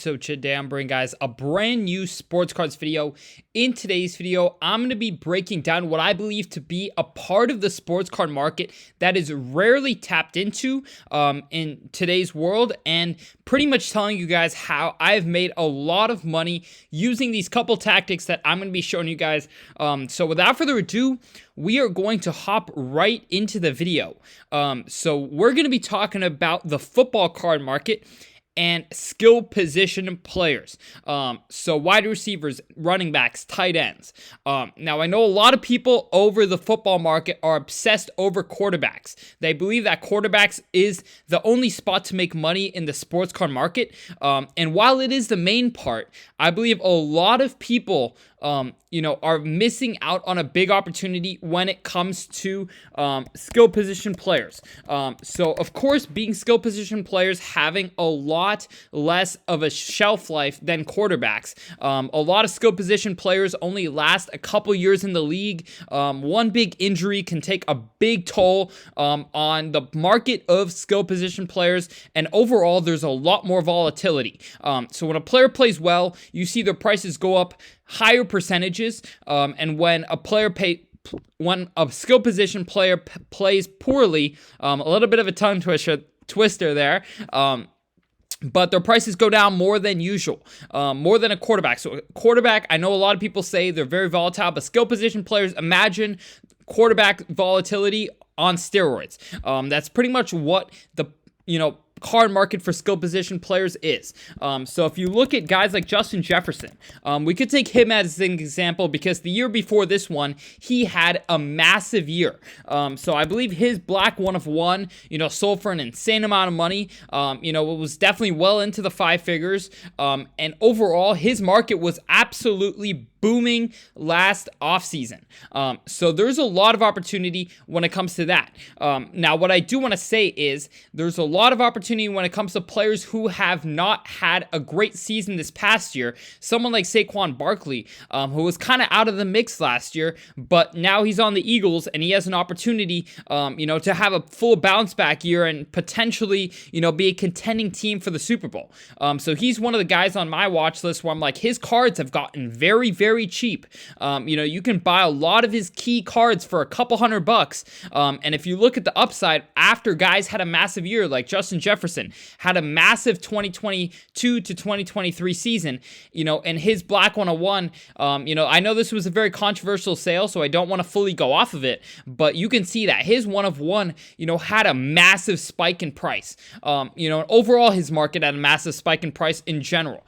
So today I'm bringing guys a brand new sports cards video. In today's video, I'm going to be breaking down what I believe to be a part of the sports card market that is rarely tapped into in today's world, and pretty much telling you guys how I've made a lot of money using these couple tactics that I'm going to be showing you guys. So without further ado, we are going to hop right into the video. So we're going to be talking about the football card market and skill position players. So wide receivers, running backs, tight ends. Now, I know a lot of people over the football market are obsessed over quarterbacks. They believe that quarterbacks is the only spot to make money in the sports card market. And while it is the main part, I believe a lot of people are missing out on a big opportunity when it comes to skill position players. So, of course, being skill position players having a lot less of a shelf life than quarterbacks. A lot of skill position players only last a couple years in the league. One big injury can take a big toll on the market of skill position players, and overall, there's a lot more volatility. So when a player plays well, you see their prices go up higher percentages, and when a skill position player plays poorly, a little bit of a tongue twister there, but their prices go down more than usual, more than a quarterback. So a quarterback, I know a lot of people say they're very volatile, but skill position players, imagine quarterback volatility on steroids. That's pretty much what the card market for skill position players is. So if you look at guys like Justin Jefferson, we could take him as an example because the year before this one, he had a massive year. So I believe his black 1/1, sold for an insane amount of money. It was definitely well into the five figures. And overall, his market was absolutely booming last offseason. So there's a lot of opportunity when it comes to that. Now, what I do want to say is there's a lot of opportunity when it comes to players who have not had a great season this past year. Someone like Saquon Barkley, who was kind of out of the mix last year, but now he's on the Eagles and he has an opportunity, to have a full bounce back year and potentially, be a contending team for the Super Bowl. So he's one of the guys on my watch list where I'm like, his cards have gotten very, very cheap. You can buy a lot of his key cards for a couple $100. And if you look at the upside, after guys had a massive year, like Justin Jefferson had a massive 2022 to 2023 season, and his black 101, I know this was a very controversial sale, so I don't want to fully go off of it, but you can see that his 1/1, had a massive spike in price. And overall his market had a massive spike in price in general.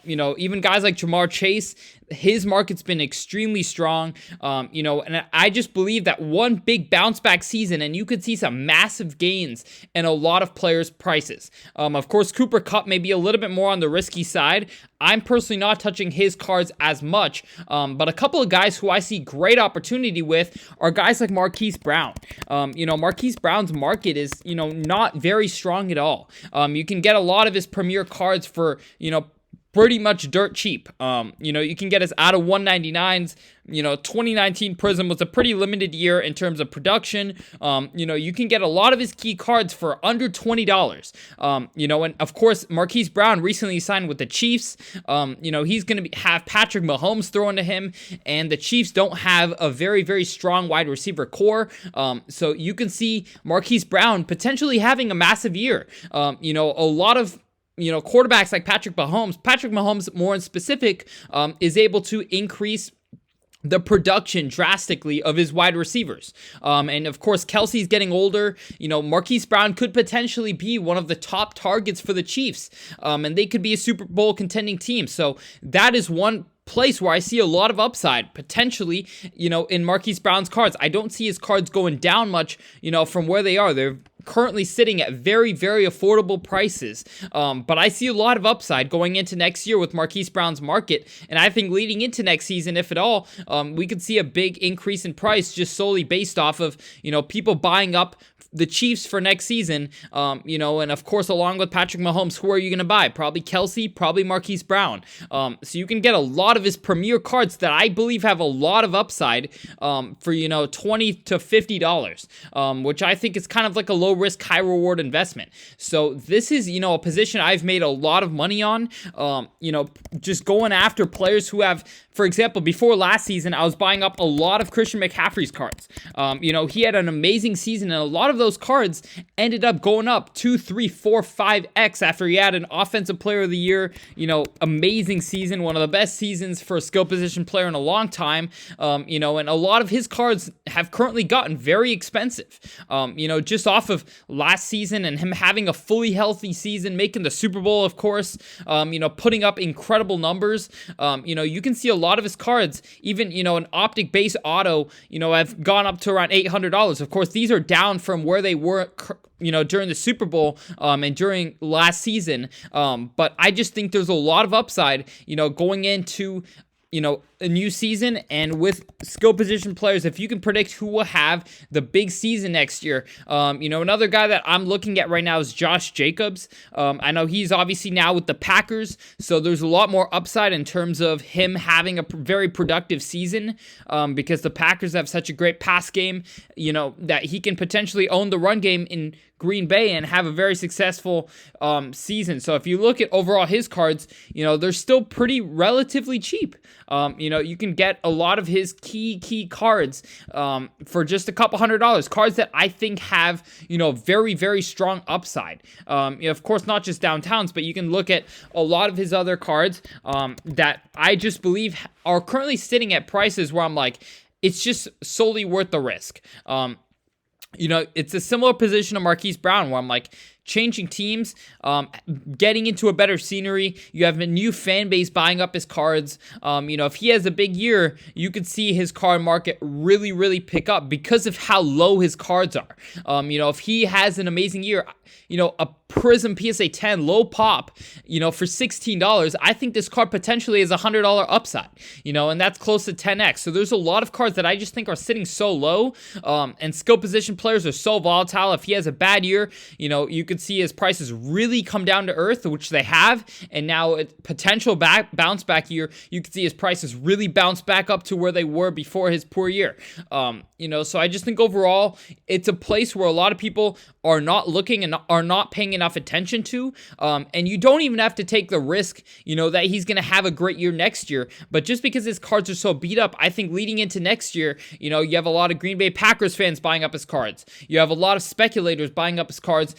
Even guys like Jamar Chase, his market's been extremely strong, and I just believe that one big bounce back season, and you could see some massive gains in a lot of players' prices. Of course, Cooper Kupp may be a little bit more on the risky side. I'm personally not touching his cards as much, but a couple of guys who I see great opportunity with are guys like Marquise Brown. Marquise Brown's market is, not very strong at all. You can get a lot of his premier cards for, pretty much dirt cheap. You can get us out of 199s. 2019 Prism was a pretty limited year in terms of production. You can get a lot of his key cards for under $20. And of course, Marquise Brown recently signed with the Chiefs. He's going to have Patrick Mahomes thrown to him, and the Chiefs don't have a very, very strong wide receiver core. So you can see Marquise Brown potentially having a massive year. A lot of quarterbacks like Patrick Mahomes more in specific, is able to increase the production drastically of his wide receivers. And of course, Kelsey's getting older. Marquise Brown could potentially be one of the top targets for the Chiefs. And they could be a Super Bowl contending team. So that is one place where I see a lot of upside potentially, in Marquise Brown's cards. I don't see his cards going down much, from where they are. They're currently sitting at very, very affordable prices. But I see a lot of upside going into next year with Marquise Brown's market. And I think leading into next season, if at all, we could see a big increase in price just solely based off of, people buying up the Chiefs for next season, and of course, along with Patrick Mahomes, who are you going to buy? Probably Kelsey, probably Marquise Brown. So you can get a lot of his premier cards that I believe have a lot of upside for, $20 to $50, which I think is kind of like a low risk, high reward investment. So this is, a position I've made a lot of money on, just going after players who have, for example, before last season, I was buying up a lot of Christian McCaffrey's cards. He had an amazing season, and a lot of those cards ended up going up 2, 3, 4, 5x after he had an offensive player of the year, amazing season, one of the best seasons for a skill position player in a long time, and a lot of his cards have currently gotten very expensive, just off of last season and him having a fully healthy season, making the Super Bowl, of course, putting up incredible numbers. You can see a lot of his cards, even, an optic base auto, have gone up to around $800. Of course, these are down from where they were, during the Super Bowl and during last season. But I just think there's a lot of upside, going into a new season, and with skill position players, if you can predict who will have the big season next year. Another guy that I'm looking at right now is Josh Jacobs. I know he's obviously now with the Packers, so there's a lot more upside in terms of him having a very productive season, because the Packers have such a great pass game, that he can potentially own the run game in Green Bay and have a very successful season. So if you look at overall his cards, they're still pretty relatively cheap. You can get a lot of his key cards for just a couple $100. Cards that I think have, very, very strong upside. Of course, not just downtowns, but you can look at a lot of his other cards that I just believe are currently sitting at prices where I'm like, it's just solely worth the risk. It's a similar position to Marquise Brown where I'm like, changing teams, getting into a better scenery. You have a new fan base buying up his cards. If he has a big year, you could see his card market really, really pick up because of how low his cards are. If he has an amazing year, a Prism PSA 10 low pop, for $16, I think this card potentially is a $100 upside, and that's close to 10x. So there's a lot of cards that I just think are sitting so low, and skill position players are so volatile. If he has a bad year, you could see his prices really come down to earth, which they have, and now a potential bounce back year, you could see his prices really bounce back up to where they were before his poor year. So I just think overall, it's a place where a lot of people are not looking and are not paying enough attention to, and you don't even have to take the risk, that he's going to have a great year next year, but just because his cards are so beat up, I think leading into next year, you have a lot of Green Bay Packers fans buying up his cards. You have a lot of speculators buying up his cards,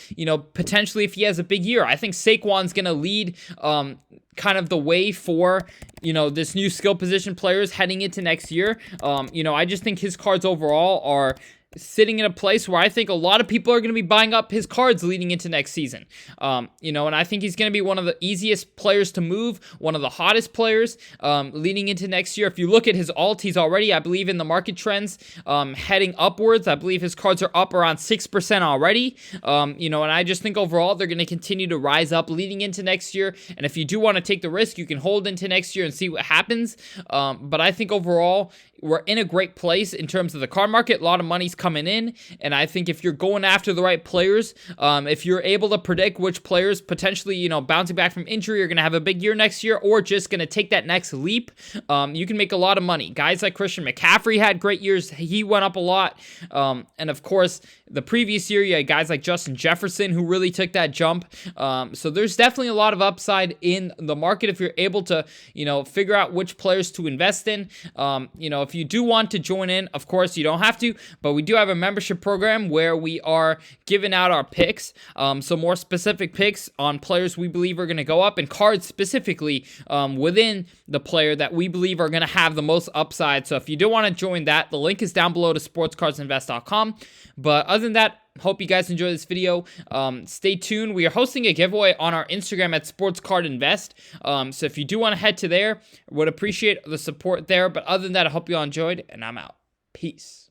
potentially if he has a big year. I think Saquon's going to lead, kind of the way for, this new skill position players heading into next year. I just think his cards overall are sitting in a place where I think a lot of people are going to be buying up his cards leading into next season. And I think he's going to be one of the easiest players to move, one of the hottest players leading into next year. If you look at his alt, he's already, I believe, in the market trends heading upwards. I believe his cards are up around 6% already. And I just think overall they're going to continue to rise up leading into next year. And if you do want to take the risk, you can hold into next year and see what happens. But I think overall, we're in a great place in terms of the card market. A lot of money's coming in, and I think if you're going after the right players, if you're able to predict which players potentially, bouncing back from injury are going to have a big year next year or just going to take that next leap, you can make a lot of money. Guys like Christian McCaffrey had great years. He went up a lot. And of course, the previous year, you had guys like Justin Jefferson who really took that jump. So there's definitely a lot of upside in the market if you're able to, figure out which players to invest in. If you do want to join in, of course, you don't have to, but we do have a membership program where we are giving out our picks, so more specific picks on players we believe are going to go up and cards specifically within the player that we believe are going to have the most upside. So if you do want to join that, the link is down below to sportscardsinvest.com. But other than that, hope you guys enjoy this video. Stay tuned. We are hosting a giveaway on our Instagram at SportsCardInvest. So if you do want to head to there, would appreciate the support there. But other than that, I hope you all enjoyed, and I'm out. Peace.